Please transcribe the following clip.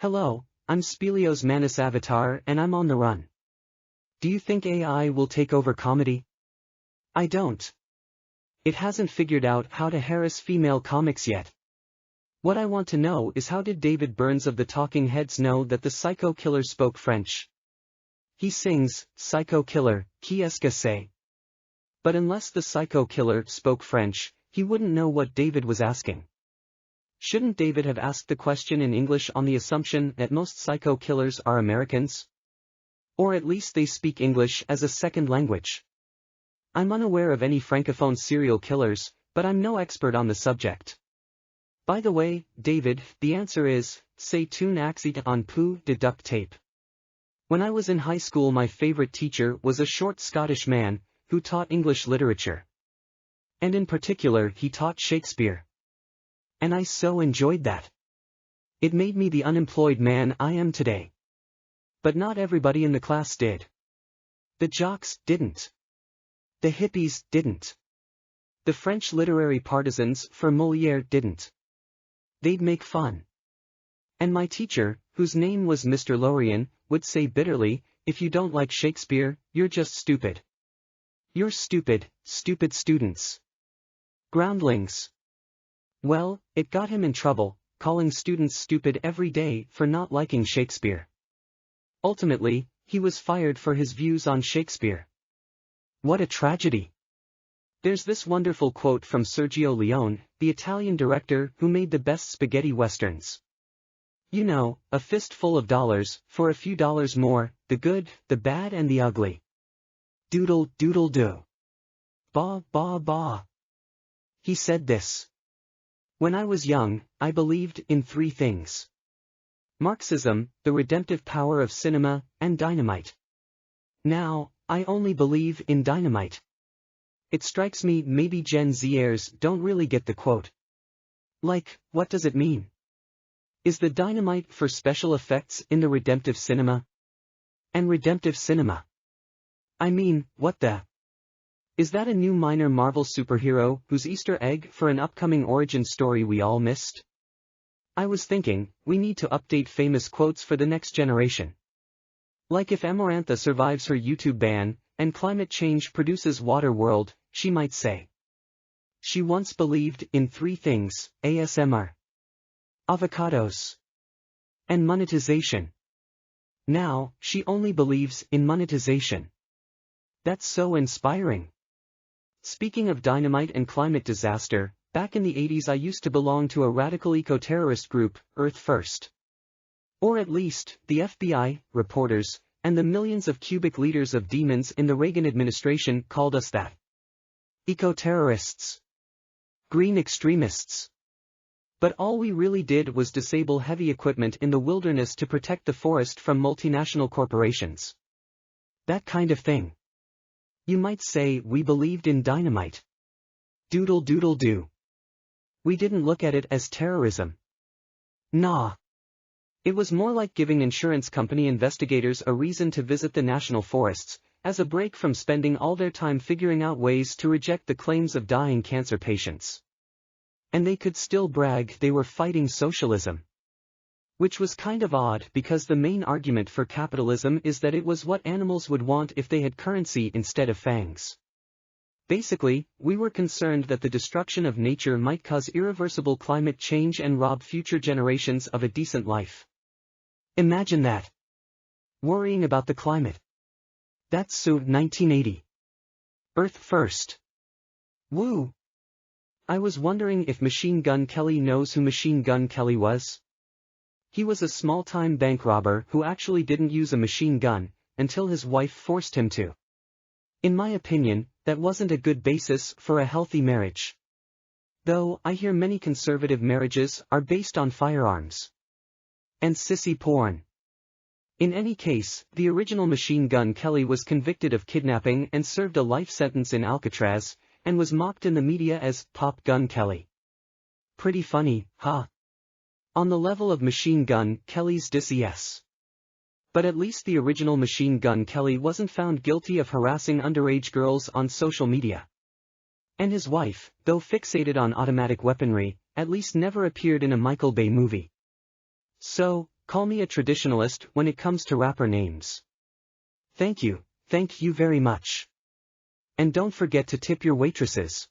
Hello, I'm Spelios Manus Avatar and I'm on the run. Do you think AI will take over comedy? I don't. It hasn't figured out how to harass female comics yet. What I want to know is how did David Burns of the Talking Heads know that the Psycho Killer spoke French? He sings, Psycho Killer, qui est-ce que c'est? But unless the Psycho Killer spoke French, he wouldn't know what David was asking. Shouldn't David have asked the question in English on the assumption that most psycho killers are Americans? Or at least they speak English as a second language. I'm unaware of any francophone serial killers, but I'm no expert on the subject. By the way, David, the answer is, c'est un accident on peu de duct tape. When I was in high school my favorite teacher was a short Scottish man, who taught English literature. And in particular he taught Shakespeare. And I so enjoyed that. It made me the unemployed man I am today. But not everybody in the class did. The jocks didn't. The hippies didn't. The French literary partisans for Molière didn't. They'd make fun. And my teacher, whose name was Mr. Lorien, would say bitterly, if you don't like Shakespeare, you're just stupid. You're stupid, stupid students. Groundlings. Well, it got him in trouble, calling students stupid every day for not liking Shakespeare. Ultimately, he was fired for his views on Shakespeare. What a tragedy. There's this wonderful quote from Sergio Leone, the Italian director who made the best spaghetti westerns. You know, a fistful of dollars, for a few dollars more, the good, the bad and the ugly. Doodle doodle do. Ba ba ba. He said this. When I was young, I believed in three things. Marxism, the redemptive power of cinema, and dynamite. Now, I only believe in dynamite. It strikes me maybe Gen Zers don't really get the quote. Like, what does it mean? Is the dynamite for special effects in the redemptive cinema? And redemptive cinema? I mean, what the? Is that a new minor Marvel superhero whose Easter egg for an upcoming origin story we all missed? I was thinking, we need to update famous quotes for the next generation. Like if Amarantha survives her YouTube ban, and climate change produces Water World, she might say. She once believed in three things, ASMR. Avocados. And monetization. Now, she only believes in monetization. That's so inspiring. Speaking of dynamite and climate disaster, back in the 80s I used to belong to a radical eco-terrorist group, Earth First. Or at least, the FBI, reporters, and the millions of cubic liters of demons in the Reagan administration called us that. Eco-terrorists. Green extremists. But all we really did was disable heavy equipment in the wilderness to protect the forest from multinational corporations. That kind of thing. You might say we believed in dynamite. Doodle doodle do. We didn't look at it as terrorism. Nah. It was more like giving insurance company investigators a reason to visit the national forests, as a break from spending all their time figuring out ways to reject the claims of dying cancer patients. And they could still brag they were fighting socialism. Which was kind of odd because the main argument for capitalism is that it was what animals would want if they had currency instead of fangs. Basically, we were concerned that the destruction of nature might cause irreversible climate change and rob future generations of a decent life. Imagine that. Worrying about the climate. That's so 1980. Earth First. Woo! I was wondering if Machine Gun Kelly knows who Machine Gun Kelly was. He was a small-time bank robber who actually didn't use a machine gun, until his wife forced him to. In my opinion, that wasn't a good basis for a healthy marriage. Though, I hear many conservative marriages are based on firearms. And sissy porn. In any case, the original Machine Gun Kelly was convicted of kidnapping and served a life sentence in Alcatraz, and was mocked in the media as Pop Gun Kelly. Pretty funny, huh? On the level of Machine Gun Kelly's diss. But at least the original Machine Gun Kelly wasn't found guilty of harassing underage girls on social media. And his wife, though fixated on automatic weaponry, at least never appeared in a Michael Bay movie. So, Call me a traditionalist when it comes to rapper names. Thank you very much. And don't forget to tip your waitresses.